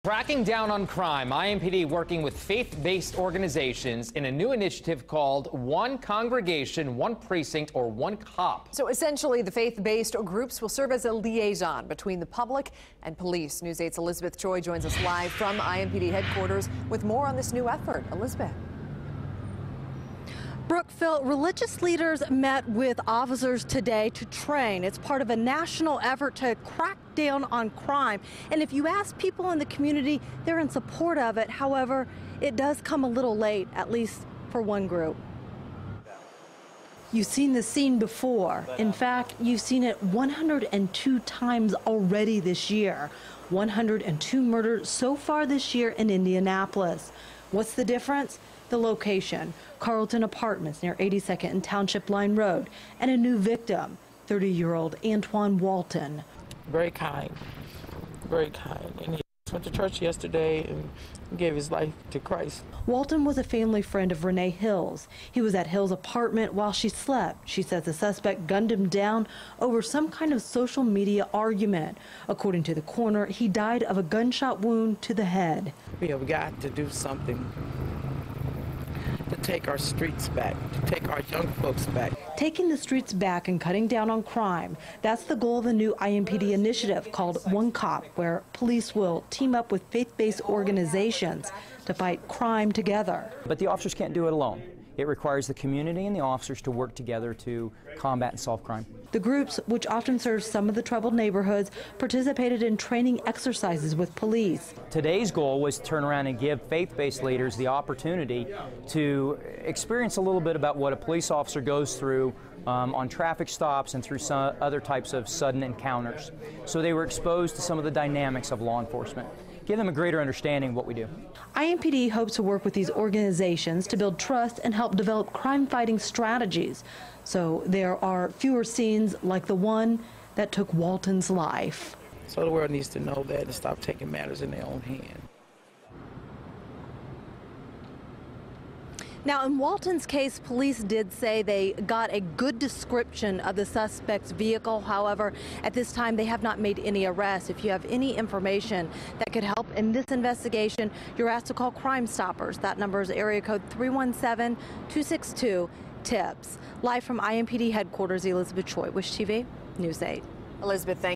Cracking down on crime, IMPD working with faith-based organizations in a new initiative called One Congregation, One Precinct, or One Cop. So essentially, the faith-based groups will serve as a liaison between the public and police. News 8's Elizabeth Choi joins us live from IMPD headquarters with more on this new effort. Elizabeth. Brookville, religious leaders met with officers today to train. It's part of a national effort to crack down on crime. And if you ask people in the community, they're in support of it. However, it does come a little late, at least for one group. You've seen the scene before. In fact, you've seen it 102 times already this year. 102 murders so far this year in Indianapolis. What's the difference? The location, Carlton Apartments near 82nd and Township Line Road, and a new victim, 30-year-old Antoine Walton. Very kind, and he went to church yesterday and gave his life to Christ. Walton was a family friend of Renee Hill's. He was at Hill's apartment while she slept. She says the suspect gunned him down over some kind of social media argument. According to the coroner, he died of a gunshot wound to the head. We have got to do something to take our streets back, to take our young folks back. Taking the streets back and cutting down on crime, that's the goal of the new IMPD initiative called One Cop, where police will team up with faith-based organizations to fight crime together. But the officers can't do it alone. It requires the community and the officers to work together to combat and solve crime. The groups, which often serve some of the troubled neighborhoods, participated in training exercises with police. Today's goal was to turn around and give faith-based leaders the opportunity to experience a little bit about what a police officer goes through on traffic stops and through some other types of sudden encounters. So they were exposed to some of the dynamics of law enforcement. Give them a greater understanding of what we do. IMPD hopes to work with these organizations to build trust and help develop crime-fighting strategies, so there are fewer scenes like the one that took Walton's life. So the world needs to know that and stop taking matters in their own hand. Now, in Walton's case, police did say they got a good description of the suspect's vehicle. However, at this time, they have not made any arrests. If you have any information that could help in this investigation, you're asked to call Crime Stoppers. That number is area code 317-262-TIPS. Live from IMPD headquarters, Elizabeth Choi, Wish TV, News 8. Elizabeth, thank you.